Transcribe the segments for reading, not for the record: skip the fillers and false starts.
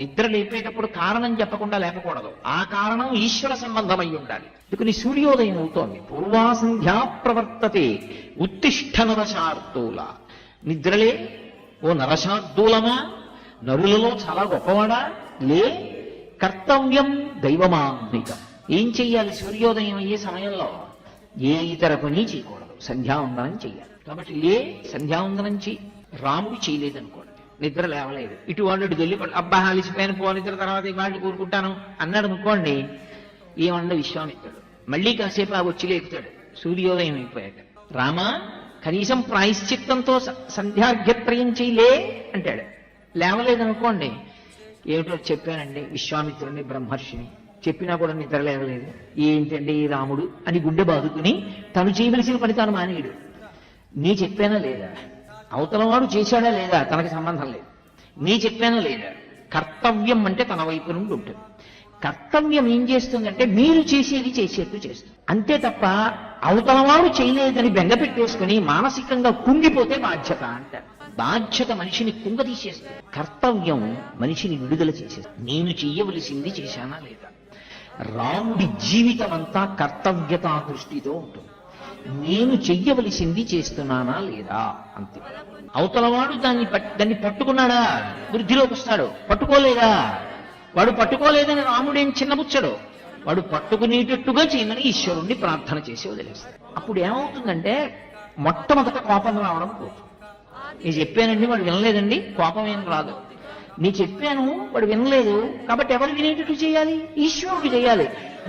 నిద్ర లేపేటప్పుడు కారణం చెప్పకుండా లేపకూడదు. ఆ కారణం ఈశ్వర సంబంధమై ఉండాలి. అందుకని సూర్యోదయం అవుతోంది. పూర్వాసంధ్యా ప్రవర్తతే ఉత్తిష్ట నరశార్దూల. నిద్రలే ఓ నరశార్దూలమా, నరులలో చాలా గొప్పవాడా, లే కర్తవ్యం దైవమాన్వికం. ఏం చెయ్యాలి? సూర్యోదయం అయ్యే సమయంలో ఏ ఇతర పని చేయకూడదు, సంధ్యావందనం చెయ్యాలి. కాబట్టి లే సంధ్యావందనం చెయ్యి. రాముడు చేయలేదనుకోండి, నిద్ర లేవలేదు, ఇటు వాళ్ళు వెళ్ళి అబ్బా అలిసిపోయిన పో, నిద్ర తర్వాత వాళ్ళు కూరుకుంటాను అన్నాడు అనుకోండి, ఏమన్నా విశ్వామిత్రుడు మళ్ళీ కాసేపు ఆ వచ్చి లేపుతాడు సూర్యోదయం అయిపోయాక. రామా కనీసం ప్రాయశ్చిత్తంతో సంధ్యార్ఘ్యత్రయం చేయలే అంటాడు. లేవలేదనుకోండి, ఏమిటో చెప్పానండి విశ్వామిత్రుడిని బ్రహ్మర్షిని, చెప్పినా కూడా నిద్ర లేవలేదు, ఏంటండి ఈ రాముడు అని గుండె బాదుకుని తను చేయవలసిన పని తాను మానేయుడు. నీ చెప్పానా లేదా, అవతల వాడు చేశాడా లేదా తనకి సంబంధం లేదు, నీ చెప్పానా లేదా. కర్తవ్యం అంటే తన వైపు నుండి ఉంటుంది. కర్తవ్యం ఏం చేస్తుందంటే మీరు చేసేది చేసేట్టు చేస్తుంది అంతే తప్ప అవతలవాడు చేయలేదని బెంగ పెట్టేసుకుని మానసికంగా కుంగిపోతే బాధ్యత అంటారు. బాధ్యత మనిషిని కుంగతీసేస్తుంది, కర్తవ్యం మనిషిని విడుదల చేసేస్తుంది. నేను చెయ్యవలసింది చేశానా లేదా. రాముడి జీవితం అంతా కర్తవ్యతా దృష్టితో ఉంటుంది. నేను చెయ్యవలసింది చేస్తున్నానా లేదా అంతే. అవతలవాడు దాన్ని పట్టుకున్నాడా, వృద్ధిలోకి వస్తాడు. పట్టుకోలేదా, వాడు పట్టుకోలేదని రాముడేం చిన్నబుచ్చడు, వాడు పట్టుకునేటట్టుగా చేయమని ఈశ్వరుణ్ణి ప్రార్థన చేసి వదిలేస్తాడు. అప్పుడు ఏమవుతుందంటే మొట్టమొదట కోపం రావడం పోతుంది. నేను చెప్పానండి వాడు వినలేదండి, కోపం ఏం రాదు. నీ చెప్పాను వాడు వినలేదు కాబట్టి ఎవరు వినేటట్టు చేయాలి, ఈశ్వరుడు చేయాలి.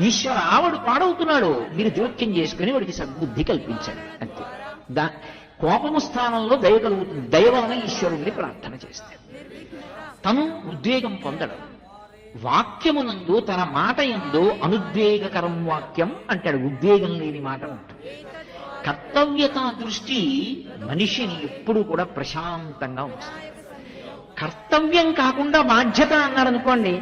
ఈశ్వర ఆవిడు పాడవుతున్నాడు, మీరు జోక్యం చేసుకుని వాడికి సద్బుద్ధి కల్పించండి అంతే. కోపము స్థానంలో దయ కలుగుతుంది. దయ వలన ఈశ్వరుణ్ణి ప్రార్థన చేస్తాడు. తను ఉద్వేగం పొందడం. వాక్యమునందు తన మాట యందు అనుద్వేగకరం వాక్యం అంటాడు. ఉద్వేగం లేని మాట ఉంటుంది. కర్తవ్యత దృష్టి మనిషిని ఎప్పుడు కూడా ప్రశాంతంగా ఉంచుతుంది. కర్తవ్యం కాకుండా బాధ్యత అన్నాడు అనుకోండి,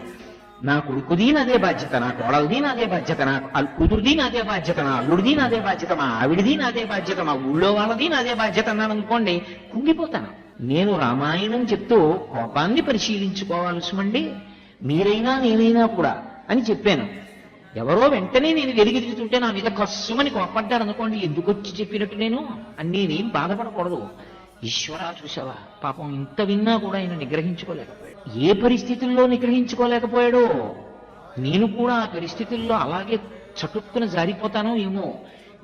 నా కొడుకుది నాదే బాధ్యత, నా కోడలది నాదే బాధ్యత, నా కూతురుది నాదే బాధ్యత, నా అల్లుడిది నాదే బాధ్యత, మా ఆవిడిది నాదే బాధ్యత, మా ఊళ్ళో వాళ్ళది నాదే బాధ్యత అన్నాడు అనుకోండి, కుంగిపోతాను. నేను రామాయణం చెప్తూ కోపాన్ని పరిశీలించుకోవాల్సిమండి, మీరైనా నేనైనా కూడా అని చెప్పాను. ఎవరో వెంటనే నేను వెలిగితుంటే నా మీద కస్సుమని కోపడ్డాడు అనుకోండి, ఎందుకు వచ్చి చెప్పినట్టు నేను అని నేనేం బాధపడకూడదు. ఈశ్వరా చూసావా పాపం ఇంత విన్నా కూడా ఆయన నిగ్రహించుకోలేకపోయాడు. ఏ పరిస్థితుల్లో నిగ్రహించుకోలేకపోయాడో నేను కూడా ఆ పరిస్థితుల్లో అలాగే చటుక్కున జారిపోతానో ఏమో.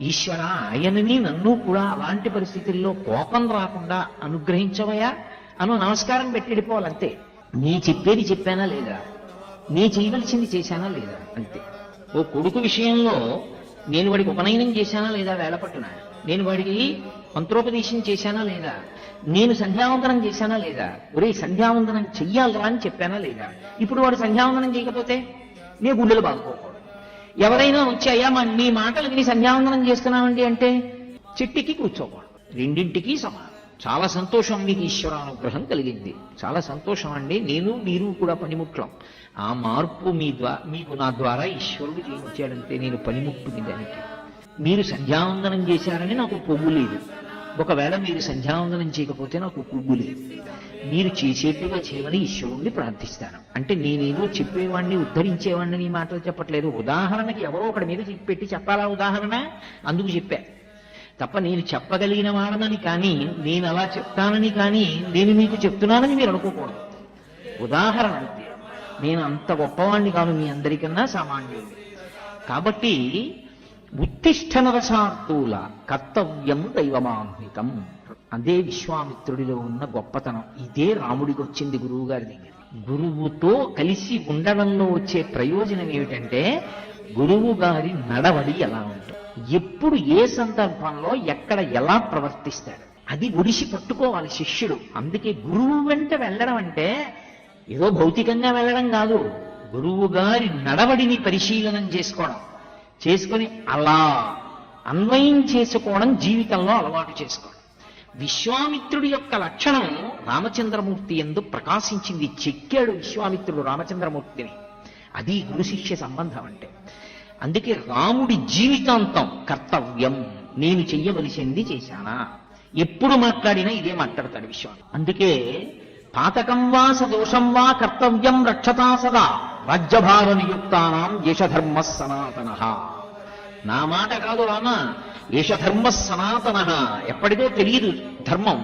ఈశ్వర ఆయనని నన్ను కూడా అలాంటి పరిస్థితుల్లో కోపం రాకుండా అనుగ్రహించవయా అను నమస్కారం పెట్టి వెళ్ళిపోవాలంతే. నీ చెప్పేది చెప్పానా లేదా, నీ చేయవలసింది చేశానా లేదా అంతే. ఓ కొడుకు విషయంలో నేను వాడికి ఉపనయనం చేశానా లేదా వేళపట్టున, నేను వాడికి మంత్రోపదేశం చేశానా లేదా, నేను సంధ్యావందనం చేశానా లేదా, ఒరే సంధ్యావందనం చెయ్యాలరా అని చెప్పానా లేదా. ఇప్పుడు వాడు సంధ్యావందనం చేయకపోతే నేను గుండెలు బాదుకోకూడదు. ఎవరైనా వచ్చి అయ్యా మీ మాటలు విని సంధ్యావందనం చేస్తున్నామండి అంటే చెట్టుకి కూర్చోకూడదు. రెండింటికి సమానం. చాలా సంతోషం, మీకు ఈశ్వరానుగ్రహం కలిగింది, చాలా సంతోషం అండి, నేను మీరు కూడా పనిముట్లం. ఆ మార్పు మీకు నా ద్వారా ఈశ్వరుడు చేయించాడంటే నేను పనిముట్టుని దానికి. మీరు సంధ్యావందనం చేశారని నాకు పొగ్గు లేదు, ఒకవేళ మీరు సంధ్యావందనం చేయకపోతే నాకు పొగ్గు లేదు. మీరు చేసేట్టుగా చేయమని ఈశ్వరుణ్ణి ప్రార్థిస్తాను. అంటే నేనేదో చెప్పేవాడిని ఉద్ధరించేవాడిని నీ మాటలు చెప్పట్లేదు. ఉదాహరణకి ఎవరో ఒకటి మీద పెట్టి చెప్పాలా ఉదాహరణ, అందుకు చెప్పా తప్ప నేను చెప్పగలిగిన వాడనని కానీ నేను అలా చెప్తానని కానీ నేను మీకు చెప్తున్నానని మీరు అనుకోకూడదు. ఉదాహరణ అంతే. నేను అంత గొప్పవాణ్ణి కాను, మీ అందరికన్నా సామాన్యుడు. కాబట్టి ఉత్తిష్ట నరశార్దూల కర్తవ్యం దైవమాన్వితం. అదే విశ్వామిత్రుడిలో ఉన్న గొప్పతనం. ఇదే రాముడికి వచ్చింది గురువు గారి దగ్గర. గురువుతో కలిసి ఉండడంలో వచ్చే ప్రయోజనం ఏమిటంటే గురువు గారి నడవడి ఎలా ఉంటుంది, ఎప్పుడు ఏ సందర్భంలో ఎక్కడ ఎలా ప్రవర్తిస్తాడు అది ఒడిసి పట్టుకోవాలి శిష్యుడు. అందుకే గురువు వెంట వెళ్ళడం అంటే ఏదో భౌతికంగా వెళ్ళడం కాదు, గురువు గారి నడవడిని పరిశీలనం చేసుకొని అలా అన్వయం చేసుకోవడం, జీవితంలో అలవాటు చేసుకోవడం. విశ్వామిత్రుడి యొక్క లక్షణం రామచంద్రమూర్తి యందు ప్రకాశించింది. చెక్కాడు విశ్వామిత్రుడు రామచంద్రమూర్తిని. అది గురు శిష్య సంబంధం అంటే. అందుకే రాముడి జీవితాంతం కర్తవ్యం, నేను చెయ్యవలసింది చేశానా. ఎప్పుడు మాట్లాడినా ఇదే మాట్లాడతాడు విశ్వామిత్రుడు. అందుకే పాతకం వా సదోషం వా కర్తవ్యం రక్షతా సదా రాజ్యభార నియుక్తానాం యశధర్మ సనాతన. నా మాట కాదు రామ, యశధర్మ సనాతన. ఎప్పటిదో తెలియదు ధర్మం,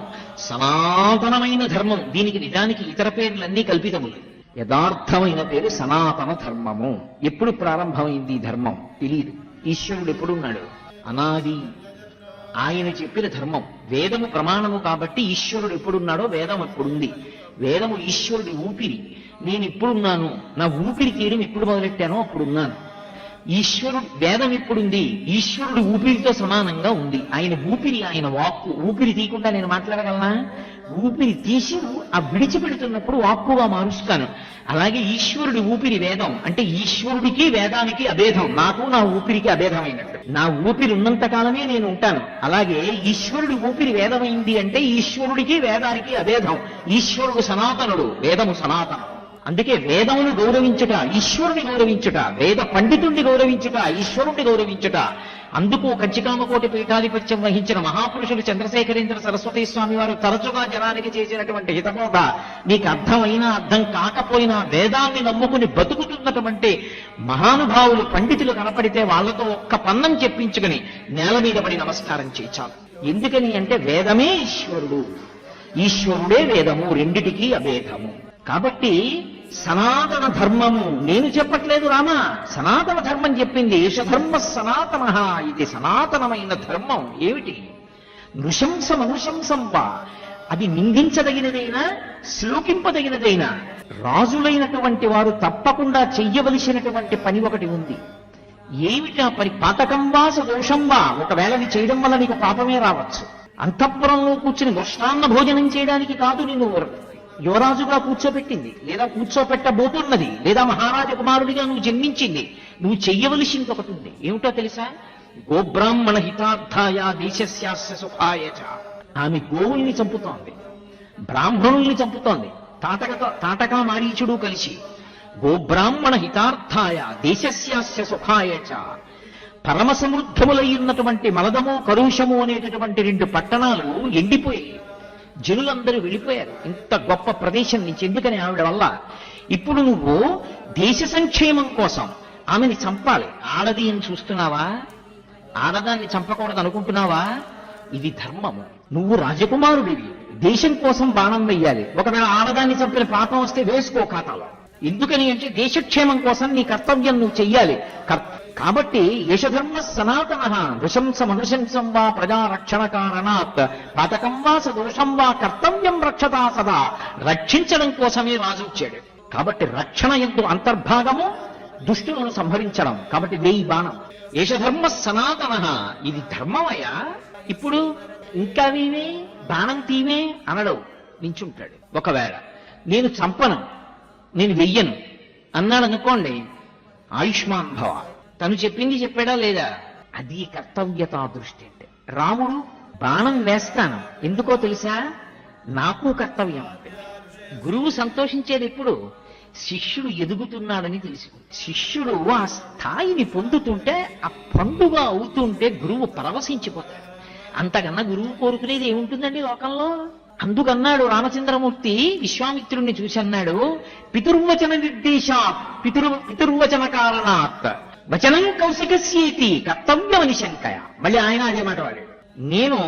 సనాతనమైన ధర్మం. దీనికి నిజానికి ఇతర పేర్లన్నీ కల్పితములు. యథార్థమైన పేరు సనాతన ధర్మము. ఎప్పుడు ప్రారంభమైంది ఈ ధర్మం తెలియదు. ఈశ్వరుడు ఎప్పుడున్నాడు? అనాది. ఆయన చెప్పిన ధర్మం వేదము ప్రమాణము కాబట్టి ఈశ్వరుడు ఎప్పుడున్నాడో వేదం ఎప్పుడుంది. వేదము ఈశ్వరుడి ఊపిరి. నేను ఇప్పుడున్నాను, నా ఊపిరి తీయడం ఎప్పుడు మొదలెట్టానో అప్పుడున్నాను. ఈశ్వరుడు వేదం ఎప్పుడుంది? ఈశ్వరుడు ఊపిరితో సమానంగా ఉంది. ఆయన ఊపిరి, ఆయన వాక్కు. ఊపిరి తీయకుండా నేను మాట్లాడగలనా? ఊపిరి తీసి ఆ విడిచిపెడుతున్నప్పుడు వాక్కుగా మారుస్తాను. అలాగే ఈశ్వరుడి ఊపిరి వేదం. అంటే ఈశ్వరుడికి వేదానికి అభేదం, నాకు నా ఊపిరికి అభేదమైనట్టు. నా ఊపిరి ఉన్నంత కాలమే నేను ఉంటాను. అలాగే ఈశ్వరుడి ఊపిరి వేదమైంది అంటే ఈశ్వరుడికి వేదానికి అభేదం. ఈశ్వరుడు సనాతనుడు, వేదము సనాతనం. అందుకే వేదమును గౌరవించుట, ఈశ్వరుని గౌరవించుట, వేద పండితుణ్ణి గౌరవించుట, ఈశ్వరుణ్ణి గౌరవించుట. అందుకు కంచికామకోటి పీఠాధిపత్యం వహించిన మహాపురుషులు చంద్రశేఖరేంద్ర సరస్వతి స్వామి వారు తరచుగా జనానికి చేసినటువంటి హితబోధ, నీకు అర్థమైనా అర్థం కాకపోయినా వేదాన్ని నమ్ముకుని బతుకుతున్నటువంటి మహానుభావులు పండితులు కనపడితే వాళ్లతో ఒక్క పన్నం చెప్పించుకుని నేల మీద పడి నమస్కారం చేయించాలి. ఎందుకని అంటే వేదమే ఈశ్వరుడు, ఈశ్వరుడే వేదము, రెండిటికీ అభేదము. కాబట్టి సనాతన ధర్మము నేను చెప్పట్లేదు రామ, సనాతన ధర్మం చెప్పింది. యశధర్మ సనాతన. ఇది సనాతనమైన ధర్మం. ఏమిటి? నృశంసం అనుశంసం వా. అది నిందించదగినదైనా శ్లోకింపదగినదైనా రాజులైనటువంటి వారు తప్పకుండా చెయ్యవలసినటువంటి పని ఒకటి ఉంది. ఏమిటి ఆ పని? పాతకం వా సదోషం వా. ఒకవేళ అది చేయడం వల్ల నీకు పాపమే రావచ్చు. అంతఃపురంలో కూర్చుని మృష్టాన్న భోజనం చేయడానికి కాదు నిన్ను యువరాజుగా కూర్చోబెట్టింది, లేదా కూర్చోపెట్టబోతున్నది, లేదా మహారాజ కుమారుడిగా నువ్వు జన్మించింది. నువ్వు చెయ్యవలసింది ఒకటి ఉంది. ఏమిటో తెలుసా? గోబ్రాహ్మణ హితార్థాయ దేశస్యాస్య సుఖాయ చ. ఆమె గోవుల్ని చంపుతోంది, బ్రాహ్మణుల్ని చంపుతోంది. తాటకా మారీచుడు కలిసి గోబ్రాహ్మణ హితార్థాయ దేశస్యాస్య సుఖాయ చ. పరమ సమృద్ధములై ఉన్నటువంటి మలదము కరుషము అనేటటువంటి 2 పట్టణాలు ఎండిపోయాయి. జనులందరూ వెళ్ళిపోయారు ఇంత గొప్ప ప్రదేశం నుంచి. ఎందుకని? ఆవిడ వల్ల. ఇప్పుడు నువ్వు దేశ సంక్షేమం కోసం ఆమెని చంపాలి. ఆడది అని చూస్తున్నావా? ఆడదాన్ని చంపకూడదు అనుకుంటున్నావా? ఇది ధర్మము. నువ్వు రాజకుమారుడివి, దేశం కోసం బాణం వెయ్యాలి. ఒకవేళ ఆడదాన్ని చంపిన పాపం వస్తే వేసుకో ఖాతాలో. ఎందుకని అంటే దేశక్షేమం కోసం నీ కర్తవ్యం నువ్వు చెయ్యాలి. కాబట్టి యశధర్మ సనాతన. నృశంసం అనుశంసం వా ప్రజారక్షణ కారణాత్ పాతకం వా సదోషం వా కర్తవ్యం రక్షతా సదా. రక్షించడం కోసమే రాజు వచ్చాడు. కాబట్టి రక్షణ యందు అంతర్భాగము దుష్టులను సంహరించడం. కాబట్టి 1000 బాణం. యశధర్మ సనాతన. ఇది ధర్మమయ్యా. ఇప్పుడు ఇంకా వీవే బాణం తీవే అనడు, నించుంటాడు. ఒకవేళ నేను చంపను, నేను వెయ్యను అన్నాడు అనుకోండి, ఆయుష్మాన్ భవ. తను చెప్పింది చెప్పాడా లేదా? అది కర్తవ్యతా దృష్టి. అంటే రాముడు బాణం వేస్తాను, ఎందుకో తెలుసా? నాకు కర్తవ్యం. అంటే గురువు సంతోషించేది ఎప్పుడు? శిష్యుడు ఎదుగుతున్నాడని తెలుసుకుంది. శిష్యుడు ఆ స్థాయిని పొందుతుంటే, ఆ పండుగ అవుతుంటే గురువు పరవశించిపోతాడు. అంతకన్నా గురువు కోరుకునేది ఏముంటుందండి లోకంలో? అందుకన్నాడు రామచంద్రమూర్తి విశ్వామిత్రుణ్ణి చూసి అన్నాడు, పితుర్వచన నిర్దేశాత్ పితుర్వచన కారణాత్ వచనం కౌశికస్యేతి కర్తవ్యమని శంకయ. మళ్ళీ ఆయన అదే మాట వాడాడు. నేను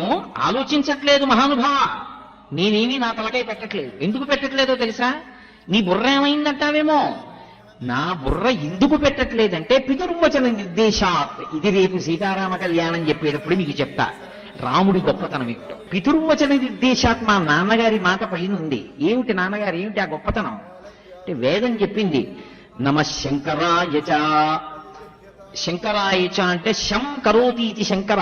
ఆలోచించట్లేదు మహానుభావ, నేనేమీ నా తలకాయ పెట్టట్లేదు. ఎందుకు పెట్టట్లేదో తెలుసా? నీ బుర్ర ఏమైందంటావేమో. నా బుర్ర ఎందుకు పెట్టట్లేదంటే పితుర్వచన నిర్దేశాత్. ఇది రేపు సీతారామ కళ్యాణం చెప్పేటప్పుడు మీకు చెప్తా రాముడి గొప్పతనం ఏమిటో. పితుర్వచన నిర్దేశాత్. మా నాన్నగారి మాట పైన ఉంది. ఏమిటి నాన్నగారు? ఏమిటి ఆ గొప్పతనం అంటే వేదం చెప్పింది నమ శంకరాయచ. శంకరాయచ అంటే శం కరోతీతి శంకర.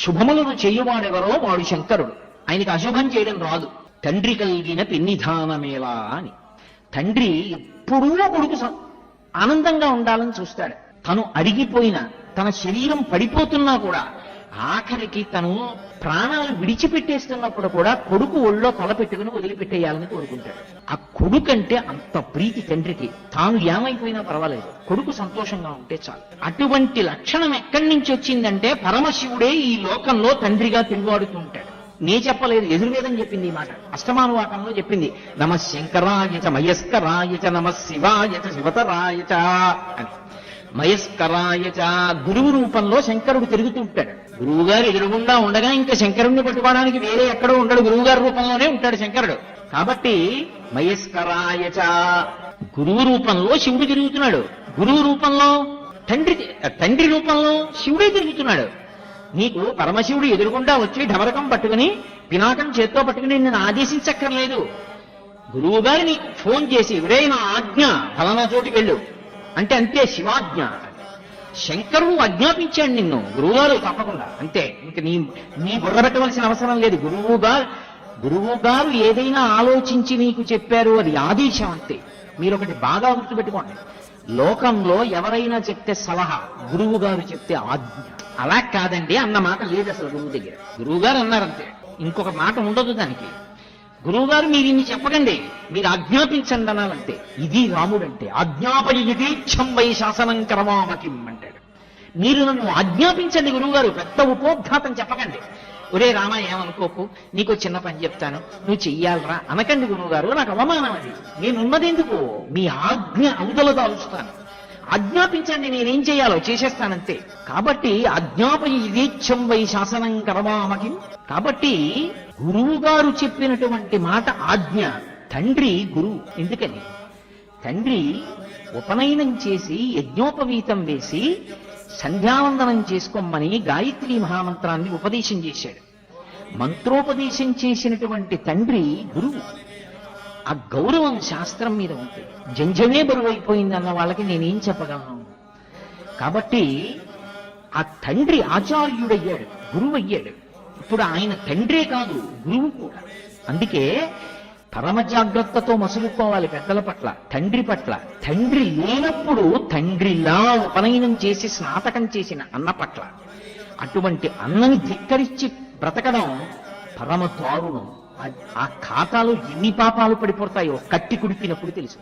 శుభములను చేయువాడెవరో వాడు శంకరుడు. ఆయనకి అశుభం చేయడం రాదు. తండ్రి కలిగిన పెన్నిధానమేలా అని. తండ్రి ఎప్పుడూ కొడుకు ఆనందంగా ఉండాలని చూస్తాడు. తను అడిగిపోయినా, తన శరీరం పడిపోతున్నా కూడా, ఆఖరికి తను ప్రాణాలు విడిచిపెట్టేస్తున్నప్పుడు కూడా కొడుకు ఒళ్ళో తల పెట్టుకుని వదిలిపెట్టేయాలని కోరుకుంటాడు. ఆ కొడుకంటే అంత ప్రీతి తండ్రికి. తాను ఏమైపోయినా పర్వాలేదు, కొడుకు సంతోషంగా ఉంటే చాలు. అటువంటి లక్షణం ఎక్కడి నుంచి వచ్చిందంటే పరమశివుడే ఈ లోకంలో తండ్రిగా తిరుగువాడుతూ ఉంటాడు. నే చెప్పలేదు, ఎదుర్వేదం చెప్పింది ఈ మాట. అష్టమానువాకంలో చెప్పింది, నమ శంకరాయ చ మయస్కరాయ చ నమ శివాయ చ శివతరాయ చ అని. మయస్కరాయ చ, గురువు రూపంలో శంకరుడు తిరుగుతూ ఉంటాడు. గురువు గారు ఎదురుగుండా ఉండగా ఇంకా శంకరుణ్ణి పట్టుకోవడానికి వేరే ఎక్కడో ఉండడు, గురువు గారి రూపంలోనే ఉంటాడు శంకరుడు. కాబట్టి మయస్కరాయ చ, గురువు రూపంలో శివుడు తిరుగుతున్నాడు, గురువు రూపంలో తండ్రి రూపంలో శివుడే తిరుగుతున్నాడు. నీకు పరమశివుడు ఎదురుగుండా వచ్చి ఢమరకం పట్టుకుని పినాకం చేత్తో పట్టుకుని నిన్ను ఆదేశించక్కర్లేదు. గురువు గారు నీకు ఫోన్ చేసి, ఇవరే నా ఆజ్ఞ, ఫలానా చోటుకి వెళ్ళు అంటే అంతే, శివాజ్ఞ. శంకరుడు ఆజ్ఞాపించాడు నిన్ను, గురువుగారు తప్పకుండా అంతే. ఇంక నీ బుర్ర పెట్టవలసిన అవసరం లేదు. గురువు గారు ఏదైనా ఆలోచించి నీకు చెప్పారు, అది ఆదేశం అంతే. మీరు ఒకటి బాగా గుర్తుపెట్టుకోండి, లోకంలో ఎవరైనా చెప్తే సలహా, గురువు గారు చెప్తే ఆజ్ఞ. అలా కాదండి అన్న మాట లేదు అసలు గురువు దగ్గర. గురువు గారు అన్నారంతే, ఇంకొక మాట ఉండదు దానికి. గురువు గారు మీరు ఇన్ని చెప్పకండి, మీరు ఆజ్ఞాపించండి అనాలంటే. ఇది రాముడంటే, ఆజ్ఞాపయుతీక్షం వై శాసనం కరమామకిం అంటాడు. మీరు నన్ను ఆజ్ఞాపించండి గురువు గారు, పెద్ద ఉపోద్ఘాతం చెప్పకండి. ఒరే రామ ఏమనుకోకు, నీకు చిన్న పని చెప్తాను, నువ్వు చెయ్యాలరా అనకండి గురువు గారు, నాకు అవమానం అది. నేనున్నది ఎందుకు, మీ ఆజ్ఞ అవతల దాల్చుతాను. ఆజ్ఞాపించండి, నేనేం చేయాలో చేసేస్తానంతే. కాబట్టి ఆజ్ఞాపయుతీక్షం వై శాసనం కరమామకిం. కాబట్టి గురువు గారు చెప్పినటువంటి మాట ఆజ్ఞ. తండ్రి గురువు. ఎందుకని తండ్రి ఉపనయనం చేసి యజ్ఞోపవీతం వేసి సంధ్యావందనం చేసుకోమని గాయత్రీ మహామంత్రాన్ని ఉపదేశం చేశాడు. మంత్రోపదేశం చేసినటువంటి తండ్రి గురువు. ఆ గౌరవం శాస్త్రం మీద ఉంటుంది. జంజమే బరువైపోయిందన్న వాళ్ళకి నేనేం చెప్పగలను. కాబట్టి ఆ తండ్రి ఆచార్యుడయ్యాడు, గురువు అయ్యాడు. ఇప్పుడు ఆయన తండ్రే కాదు, గురువు కూడా. అందుకే పరమ జాగ్రత్తతో మసులుకోవాలి పెద్దల పట్ల, తండ్రి పట్ల. తండ్రి లేనప్పుడు తండ్రిలా ఉపనయనం చేసి స్నాతకం చేసిన అన్న పట్ల, అటువంటి అన్నని ధిక్కరించి బ్రతకడం పరమ దారుణం. ఆ ఖాతాలో ఎన్ని పాపాలు పడిపోతాయో కట్టి కుడిపినప్పుడు తెలిసి